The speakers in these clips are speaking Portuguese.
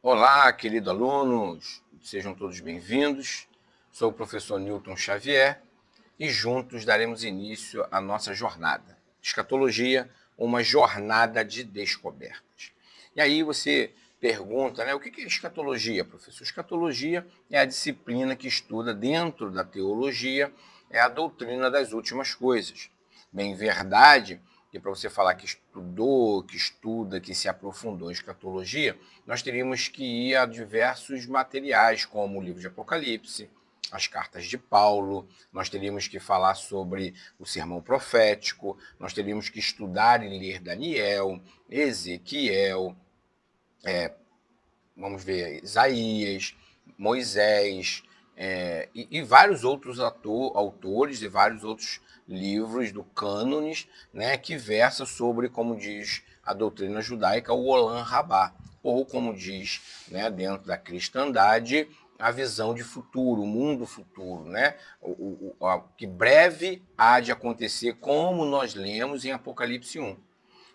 Olá, queridos alunos, sejam todos bem-vindos. Sou o professor Newton Xavier e juntos daremos início à nossa jornada. Escatologia, uma jornada de descobertas. E aí você pergunta, né, o que é escatologia, professor? Escatologia é a disciplina que estuda dentro da teologia, é a doutrina das últimas coisas. Bem, verdade que para você falar que estudou, que estuda, que se aprofundou em escatologia, nós teríamos que ir a diversos materiais, como o livro de Apocalipse, as cartas de Paulo, nós teríamos que falar sobre o sermão profético, nós teríamos que estudar e ler Daniel, Ezequiel, vamos ver, Isaías, Moisés, e vários outros autores e vários outros livros do cânones, né, que versa sobre, como diz a doutrina judaica, o Olam Rabá, ou como diz, né, dentro da cristandade, a visão de futuro, o mundo futuro, né, que breve há de acontecer, como nós lemos em Apocalipse 1.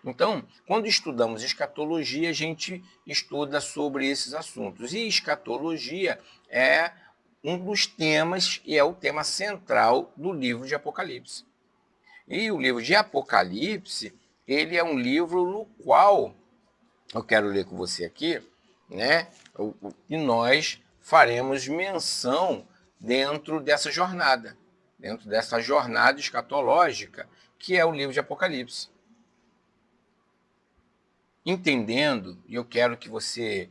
Então, quando estudamos escatologia, a gente estuda sobre esses assuntos. E escatologia é um dos temas e é o tema central do livro de Apocalipse. E o livro de Apocalipse, ele é um livro no qual eu quero ler com você aqui, né? E nós faremos menção dentro dessa jornada escatológica, que é o livro de Apocalipse. Entendendo, e eu quero que você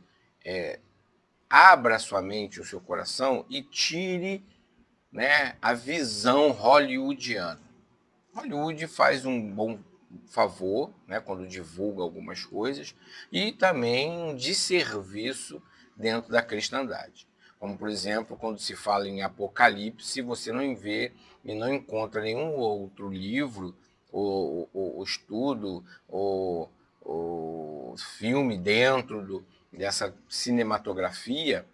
abra sua mente, o seu coração e tire, né, a visão hollywoodiana. Hollywood faz um bom favor, né, quando divulga algumas coisas, e também um desserviço dentro da cristandade. Como, por exemplo, quando se fala em Apocalipse, você não vê e não encontra nenhum outro livro, ou estudo, ou filme dentro dessa cinematografia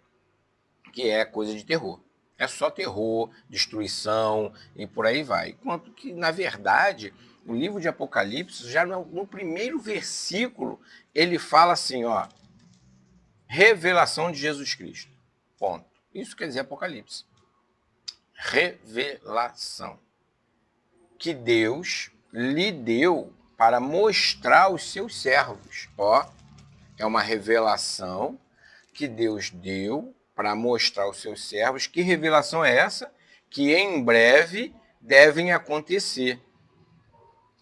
que é coisa de terror. É só terror, destruição e por aí vai. Enquanto que, na verdade, o livro de Apocalipse, já no primeiro versículo, ele fala assim, ó, revelação de Jesus Cristo. Ponto. Isso quer dizer Apocalipse. Revelação. Que Deus lhe deu para mostrar aos seus servos. Ó, é uma revelação que Deus deu para mostrar aos seus servos. Que revelação é essa? Que em breve devem acontecer.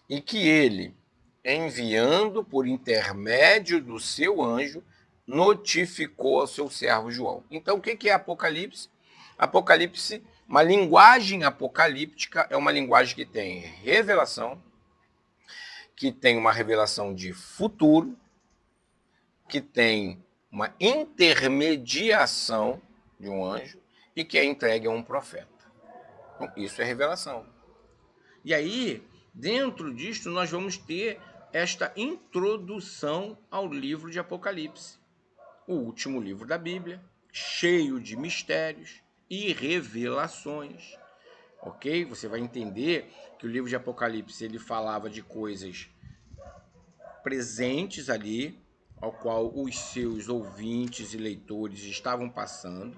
E que ele, enviando por intermédio do seu anjo, notificou ao seu servo João. Então, o que é Apocalipse? Apocalipse, uma linguagem apocalíptica, é uma linguagem que tem revelação, que tem uma revelação de futuro, que tem uma intermediação de um anjo e que é entregue a um profeta. Então, isso é revelação. E aí, dentro disto, nós vamos ter esta introdução ao livro de Apocalipse, o último livro da Bíblia, cheio de mistérios e revelações. Ok? Você vai entender que o livro de Apocalipse ele falava de coisas presentes ali, ao qual os seus ouvintes e leitores estavam passando.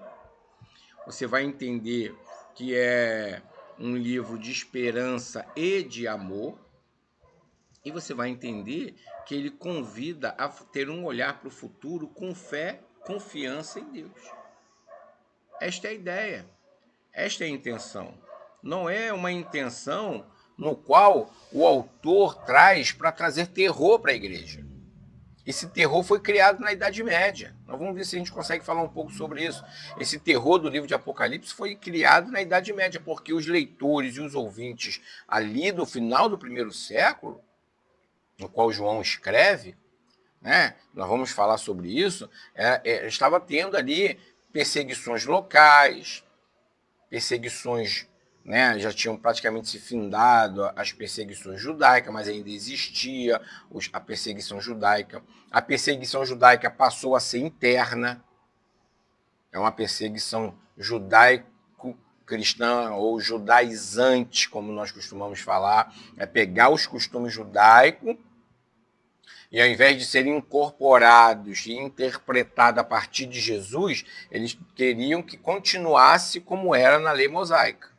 Você vai entender que é um livro de esperança e de amor. E você vai entender que ele convida a ter um olhar para o futuro com fé, confiança em Deus. Esta é a ideia, esta é a intenção. Não é uma intenção no qual o autor traz para trazer terror para a igreja. Esse terror foi criado na Idade Média. Nós vamos ver se a gente consegue falar um pouco sobre isso. Esse terror do livro de Apocalipse foi criado na Idade Média, porque os leitores e os ouvintes ali do final do primeiro século, no qual João escreve, né, nós vamos falar sobre isso, estava tendo ali perseguições locais, perseguições, né, já tinham praticamente se findado as perseguições judaicas, mas ainda existia a perseguição judaica. A perseguição judaica passou a ser interna, é uma perseguição judaico-cristã ou judaizante, como nós costumamos falar, é pegar os costumes judaicos E ao invés de serem incorporados e interpretados a partir de Jesus, eles queriam que continuasse como era na lei mosaica.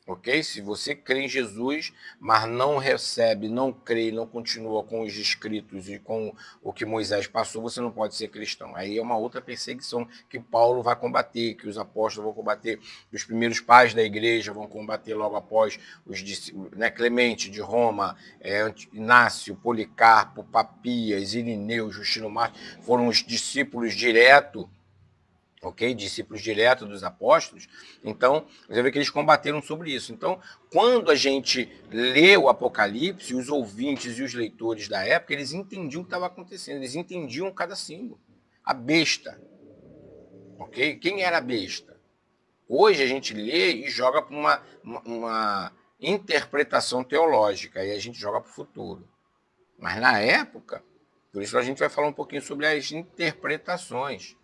Ok? Se você crê em Jesus, mas não recebe, não crê, não continua com os escritos e com o que Moisés passou, você não pode ser cristão. Aí é uma outra perseguição que Paulo vai combater, que os apóstolos vão combater, que os primeiros pais da igreja vão combater logo após os discípulos, né? Clemente de Roma, Inácio, Policarpo, Papias, Irineu, Justino Mártir, foram os discípulos direto, ok? Discípulos diretos dos apóstolos. Então, você vê que eles combateram sobre isso. Então, quando a gente lê o Apocalipse, os ouvintes e os leitores da época, eles entendiam o que estava acontecendo, eles entendiam cada símbolo. A besta, ok? Quem era a besta? Hoje a gente lê e joga para uma interpretação teológica, e a gente joga para o futuro. Mas na época, por isso a gente vai falar um pouquinho sobre as interpretações.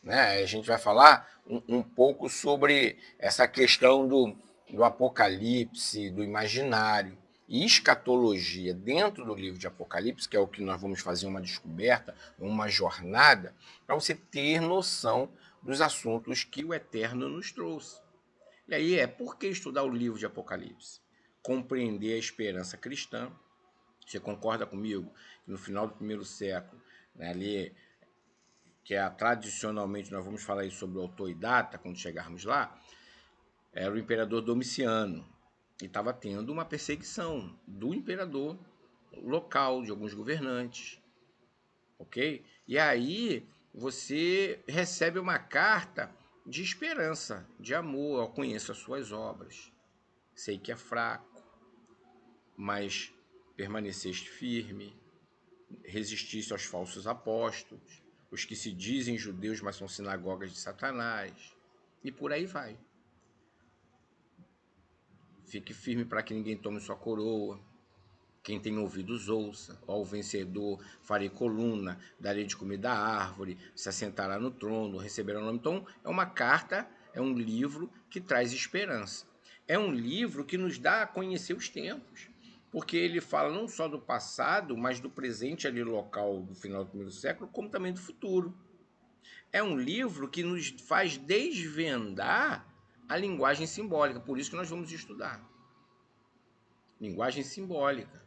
Né? A gente vai falar um pouco sobre essa questão do apocalipse, do imaginário e escatologia dentro do livro de Apocalipse, que é o que nós vamos fazer uma descoberta, uma jornada, para você ter noção dos assuntos que o Eterno nos trouxe. E aí por que estudar o livro de Apocalipse? Compreender a esperança cristã. Você concorda comigo que no final do primeiro século, né, ali que tradicionalmente nós vamos falar sobre o autor e data quando chegarmos lá, era o imperador Domiciano. E estava tendo uma perseguição do imperador local, de alguns governantes. Ok? E aí você recebe uma carta de esperança, de amor. Eu conheço as suas obras. Sei que é fraco, mas permaneceste firme, resistisse aos falsos apóstolos, os que se dizem judeus, mas são sinagogas de Satanás, e por aí vai. Fique firme para que ninguém tome sua coroa. Quem tem ouvidos ouça. Ao vencedor farei coluna, darei de comida à árvore, se assentará no trono, receberá o nome. Então, é uma carta, é um livro que traz esperança. É um livro que nos dá a conhecer os tempos, porque ele fala não só do passado, mas do presente ali local do final do primeiro século, como também do futuro. É um livro que nos faz desvendar a linguagem simbólica, por isso que nós vamos estudar. Linguagem simbólica.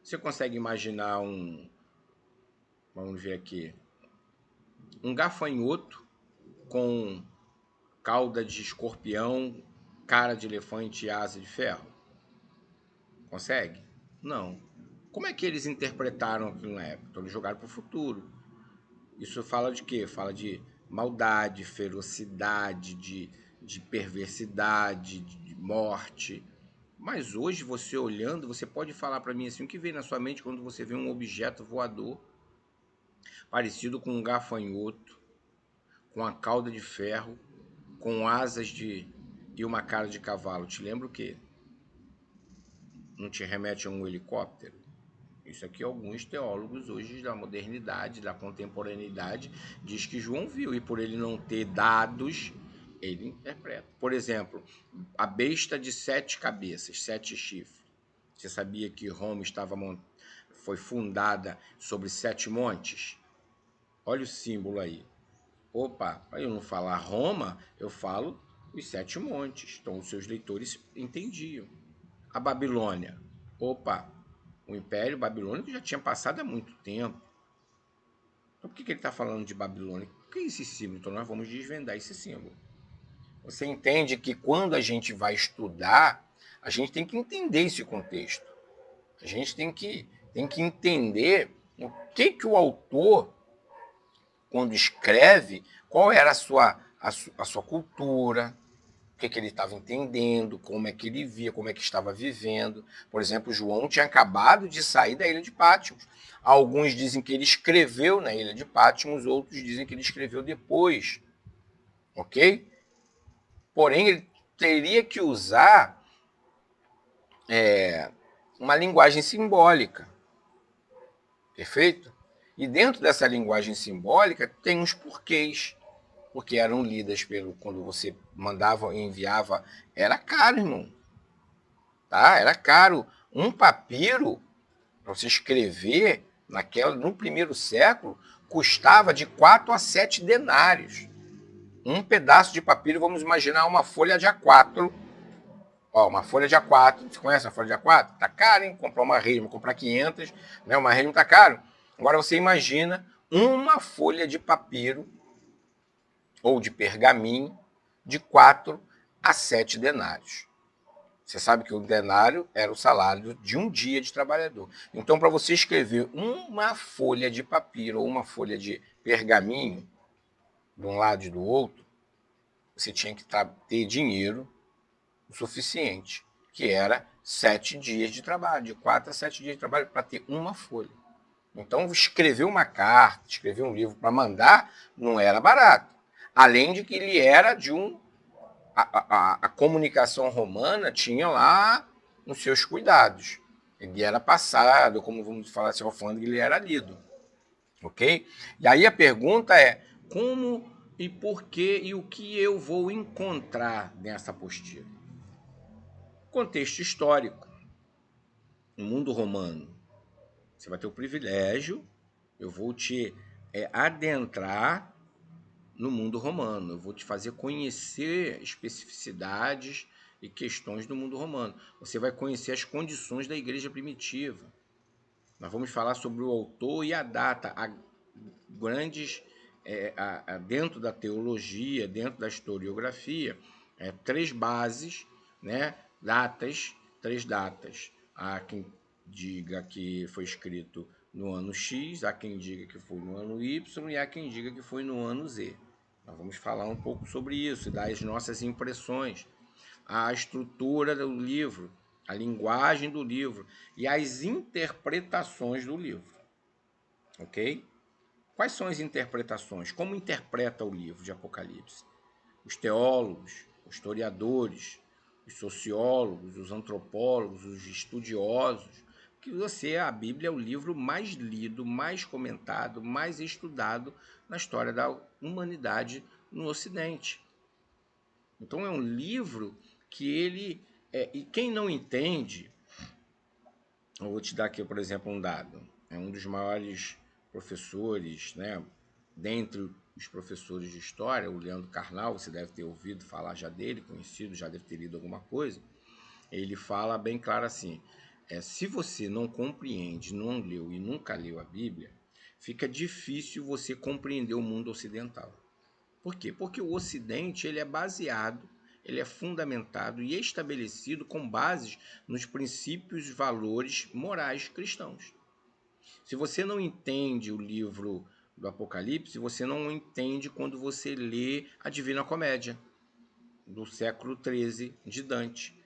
Você consegue imaginar vamos ver aqui, um gafanhoto com cauda de escorpião, cara de elefante e asa de ferro? Consegue? Não. Como é que eles interpretaram aquilo na época? Então, eles jogaram para o futuro. Isso fala de quê? Fala de maldade, ferocidade, de perversidade, de morte. Mas hoje, você olhando, você pode falar para mim assim, o que vem na sua mente quando você vê um objeto voador parecido com um gafanhoto, com a cauda de ferro, com asas e uma cara de cavalo? Te lembra o quê? Não te remete a um helicóptero? Isso aqui alguns teólogos hoje da modernidade, da contemporaneidade, diz que João viu, e por ele não ter dados, ele interpreta. Por exemplo, a besta de 7 cabeças, 7 chifres. Você sabia que Roma foi fundada sobre 7 montes? Olha o símbolo aí. Opa, para eu não falar Roma, eu falo os 7 montes. Então os seus leitores entendiam. A Babilônia. Opa, o Império Babilônico já tinha passado há muito tempo. Então por que ele está falando de Babilônia? O que é esse símbolo? Então nós vamos desvendar esse símbolo. Você entende que quando a gente vai estudar, a gente tem que entender esse contexto. A gente tem que entender o que o autor, quando escreve, qual era a sua cultura, o que ele estava entendendo, como é que ele via, como é que estava vivendo. Por exemplo, João tinha acabado de sair da ilha de Patmos. Alguns dizem que ele escreveu na ilha de Patmos, outros dizem que ele escreveu depois. Ok? Porém, ele teria que usar uma linguagem simbólica. Perfeito? E dentro dessa linguagem simbólica tem uns porquês. Porque eram lidas quando você mandava e enviava, era caro, irmão. Tá? Era caro. Um papiro, para você escrever, no primeiro século, custava de 4 a 7 denários. Um pedaço de papiro, vamos imaginar uma folha de A4. Ó, uma folha de A4, você conhece a folha de A4? Tá caro, hein? Comprar uma resma, comprar 500, né? Uma resma tá caro. Agora você imagina uma folha de papiro ou de pergaminho de 4 a 7 denários. Você sabe que o denário era o salário de um dia de trabalhador. Então, para você escrever uma folha de papiro ou uma folha de pergaminho, de um lado e do outro, você tinha que ter dinheiro o suficiente, que era 7 dias de trabalho, de 4 a 7 dias de trabalho para ter uma folha. Então, escrever uma carta, escrever um livro para mandar, não era barato. Além de que ele era de um... A comunicação romana tinha lá os seus cuidados. Ele era passado, como vamos falar assim, falando que ele era lido. Ok? E aí a pergunta é, como e por que e o que eu vou encontrar nessa apostila? Contexto histórico. No mundo romano, você vai ter o privilégio, eu vou te adentrar no mundo romano, eu vou te fazer conhecer especificidades e questões do mundo romano. Você vai conhecer as condições da igreja primitiva. Nós vamos falar sobre o autor e a data, grandes, dentro da teologia, dentro da historiografia, 3 bases, né, datas, 3 datas. Há quem diga que foi escrito no ano X, há quem diga que foi no ano Y e há quem diga que foi no ano Z. Nós vamos falar um pouco sobre isso, das nossas impressões, a estrutura do livro, a linguagem do livro e as interpretações do livro. Ok? Quais são as interpretações? Como interpreta o livro de Apocalipse? Os teólogos, os historiadores, os sociólogos, os antropólogos, os estudiosos, que a Bíblia é o livro mais lido, mais comentado, mais estudado na história da humanidade no Ocidente. Então é um livro que ele... e quem não entende... Eu vou te dar aqui, por exemplo, um dado. É um dos maiores professores, né, dentre os professores de história, o Leandro Carnal, você deve ter ouvido falar já dele, conhecido, já deve ter lido alguma coisa. Ele fala bem claro assim, se você não compreende, não leu e nunca leu a Bíblia, fica difícil você compreender o mundo ocidental. Por quê? Porque o Ocidente ele é baseado, ele é fundamentado e estabelecido com bases nos princípios e valores morais cristãos. Se você não entende o livro do Apocalipse, você não entende quando você lê a Divina Comédia, do século XIII, de Dante.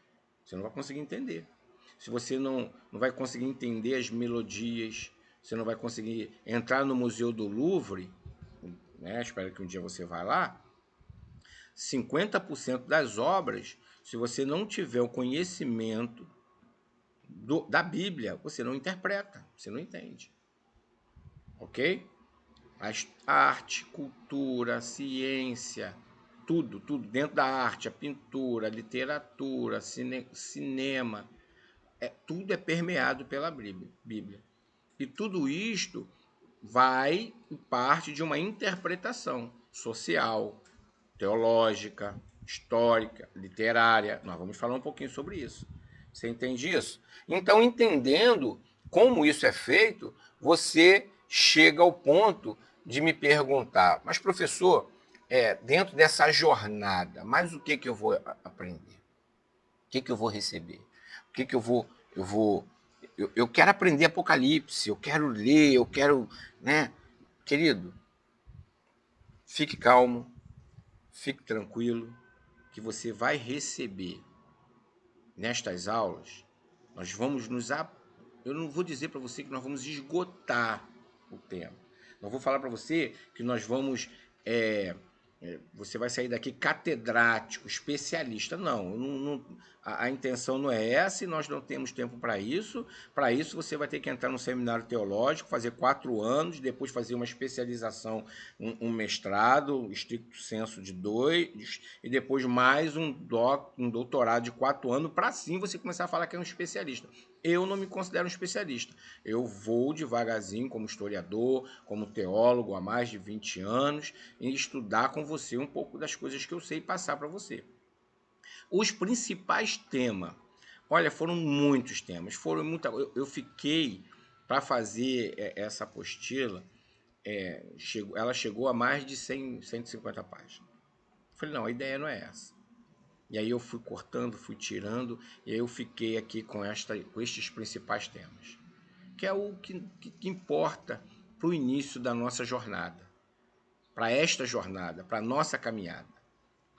Você não vai conseguir entender. Se você não vai conseguir entender as melodias, você não vai conseguir entrar no Museu do Louvre, né? Espero que um dia você vá lá. 50% das obras, se você não tiver o conhecimento da Bíblia, você não interpreta, você não entende. Ok? A arte, cultura, ciência, tudo dentro da arte, a pintura, a literatura, cinema, tudo é permeado pela Bíblia. E tudo isto vai e parte de uma interpretação social, teológica, histórica, literária. Nós vamos falar um pouquinho sobre isso. Você entende isso? Então, entendendo como isso é feito, você chega ao ponto de me perguntar, mas professor, dentro dessa jornada, mas o que eu vou aprender? O que eu vou receber? O que eu vou... Eu quero aprender Apocalipse, eu quero ler, eu quero... né? Querido, fique calmo, fique tranquilo, que você vai receber nestas aulas. Nós vamos eu não vou dizer para você que nós vamos esgotar o tema. Não vou falar para você que nós vamos... você vai sair daqui catedrático, especialista. Não, A intenção não é essa e nós não temos tempo para isso. Para isso, você vai ter que entrar num seminário teológico, fazer 4 anos, depois fazer uma especialização, um mestrado, estricto senso de 2, e depois mais um doutorado de 4 anos, para sim você começar a falar que é um especialista. Eu não me considero um especialista. Eu vou devagarzinho como historiador, como teólogo há mais de 20 anos, e estudar com você um pouco das coisas que eu sei e passar para você. Os principais temas, olha, foram muitos temas, foram muita. Eu fiquei para fazer essa apostila, ela chegou a mais de 100, 150 páginas. Falei, não, a ideia não é essa. E aí eu fui cortando, fui tirando, e aí eu fiquei aqui com estes principais temas, que é o que importa para o início da nossa jornada, para esta jornada, para a nossa caminhada.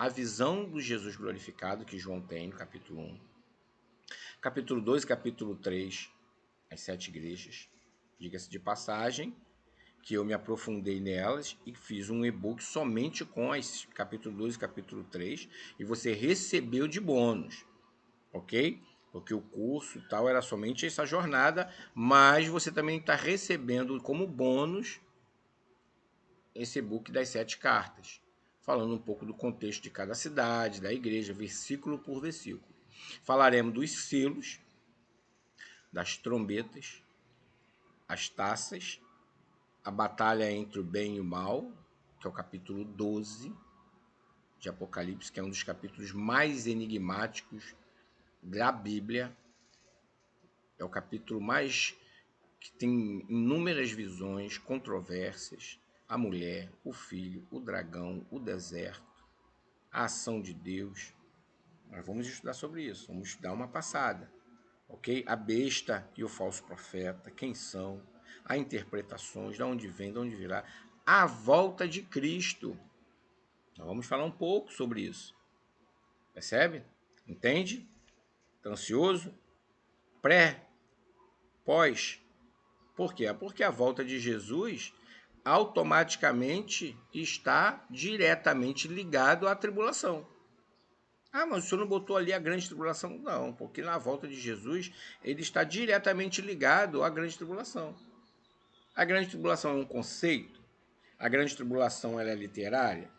A visão do Jesus glorificado que João tem no capítulo 1, capítulo 2 e capítulo 3, as 7 igrejas. Diga-se de passagem que eu me aprofundei nelas e fiz um e-book somente com as capítulo 2 e capítulo 3, e você recebeu de bônus, ok? Porque o curso e tal era somente essa jornada, mas você também está recebendo como bônus esse e-book das 7 cartas, falando um pouco do contexto de cada cidade, da igreja, versículo por versículo. Falaremos dos selos, das trombetas, as taças, a batalha entre o bem e o mal, que é o capítulo 12 de Apocalipse, que é um dos capítulos mais enigmáticos da Bíblia. É o capítulo mais que tem inúmeras visões, controvérsias, a mulher, o filho, o dragão, o deserto, a ação de Deus. Nós vamos estudar sobre isso, vamos dar uma passada, ok? A besta e o falso profeta, quem são, as interpretações, de onde vem, de onde virá, a volta de Cristo. Nós vamos falar um pouco sobre isso, percebe? Entende? Está ansioso? Pré, pós. Por quê? Porque a volta de Jesus automaticamente está diretamente ligado à tribulação. Ah, mas o senhor não botou ali a grande tribulação? Não, porque na volta de Jesus ele está diretamente ligado à grande tribulação. A grande tribulação é um conceito? A grande tribulação ela é literária?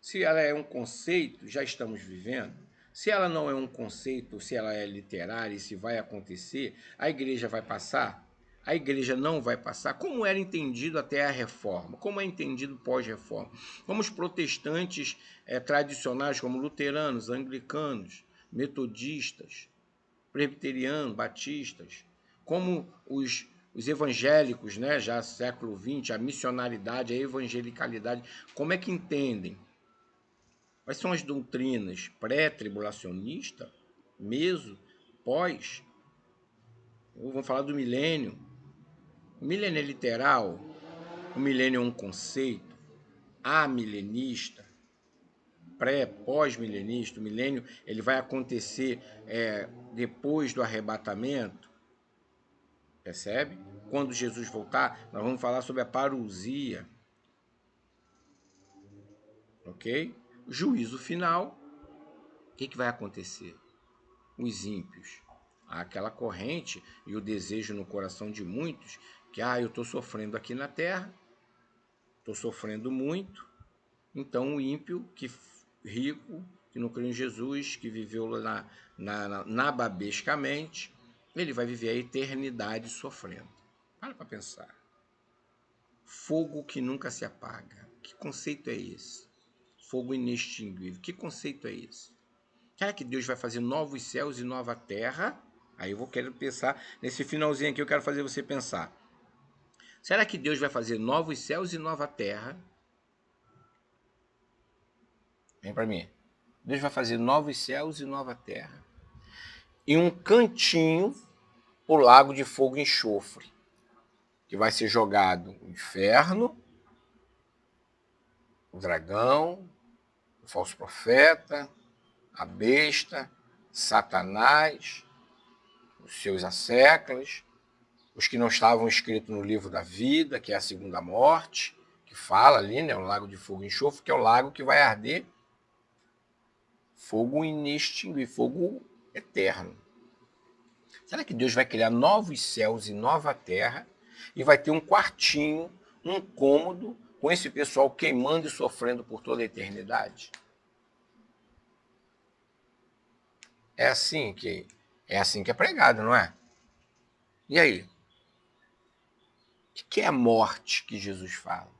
Se ela é um conceito, já estamos vivendo. Se ela não é um conceito, se ela é literária e se vai acontecer, a igreja vai passar? A igreja não vai passar? Como era entendido até a reforma? Como é entendido pós-reforma? Como os protestantes tradicionais, como luteranos, anglicanos, metodistas, presbiterianos, batistas, como os evangélicos, né, já século XX, a missionaridade, a evangelicalidade, como é que entendem? Quais são as doutrinas pré-tribulacionista, meso, pós? Vamos falar do milênio. O milênio é literal, o milênio é um conceito, amilenista, pré, pós-milenista. O milênio ele vai acontecer depois do arrebatamento, percebe? Quando Jesus voltar, nós vamos falar sobre a parousia, ok? Juízo final, o que vai acontecer? Os ímpios. Há aquela corrente e o desejo no coração de muitos que, eu estou sofrendo aqui na terra, estou sofrendo muito, então o ímpio, que rico, que não creu em Jesus, que viveu nababescamente, ele vai viver a eternidade sofrendo. Para pensar. Fogo que nunca se apaga. Que conceito é esse? Fogo inextinguível. Que conceito é esse? Será que Deus vai fazer novos céus e nova terra? Aí eu quero pensar, nesse finalzinho aqui eu quero fazer você pensar. Será que Deus vai fazer novos céus e nova terra? Vem para mim. Deus vai fazer novos céus e nova terra. E um cantinho, o lago de fogo e enxofre, que vai ser jogado o inferno, o dragão, o falso profeta, a besta, Satanás, os seus asseclas, os que não estavam escritos no livro da vida, que é a segunda morte, que fala ali, né, o lago de fogo e enxofre, que é o lago que vai arder fogo inextinguível, fogo eterno. Será que Deus vai criar novos céus e nova terra e vai ter um quartinho, um cômodo com esse pessoal queimando e sofrendo por toda a eternidade? É assim que é pregado, não é? E aí? O que é a morte que Jesus fala?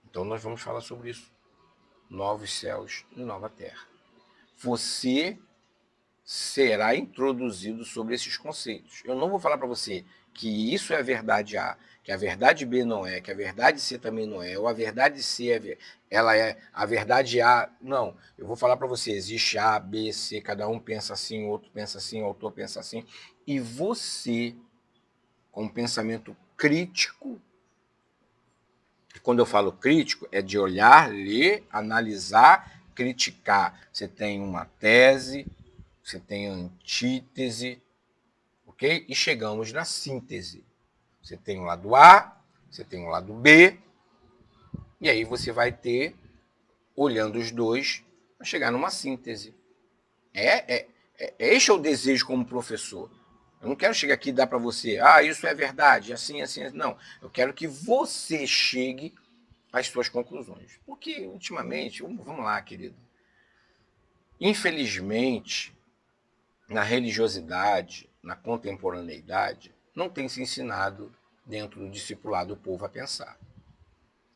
Então nós vamos falar sobre isso. Novos céus e nova terra. Você será introduzido sobre esses conceitos. Eu não vou falar para você que isso é a verdade A, que a verdade B não é, que a verdade C também não é, ou a verdade C ela é a verdade A. Não, eu vou falar para você, existe A, B, C, cada um pensa assim, outro pensa assim, o autor pensa assim, e você, com um pensamento crítico, e quando eu falo crítico, é de olhar, ler, analisar, criticar. Você tem uma tese, você tem antítese, ok? E chegamos na síntese. Você tem o lado A, você tem o lado B, e aí você vai ter, olhando os dois, para chegar numa síntese. Este é o desejo como professor. Eu não quero chegar aqui e dar para você, isso é verdade, assim, assim. Não, eu quero que você chegue às suas conclusões. Porque, ultimamente, vamos lá, querido, infelizmente, na religiosidade, na contemporaneidade, não tem se ensinado dentro do discipulado o povo a pensar.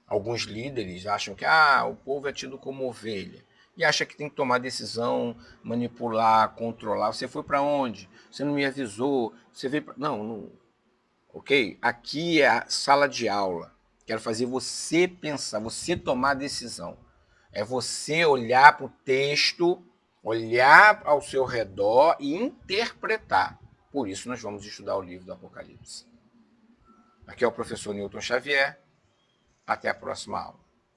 Alguns líderes acham que o povo é tido como ovelha e acha que tem que tomar decisão, manipular, controlar. Você foi para onde? Você não me avisou? Você veio para... Não, ok? Aqui é a sala de aula. Quero fazer você pensar, você tomar decisão. É você olhar para o texto, olhar ao seu redor e interpretar. Por isso nós vamos estudar o livro do Apocalipse. Aqui é o professor Newton Xavier. Até a próxima aula.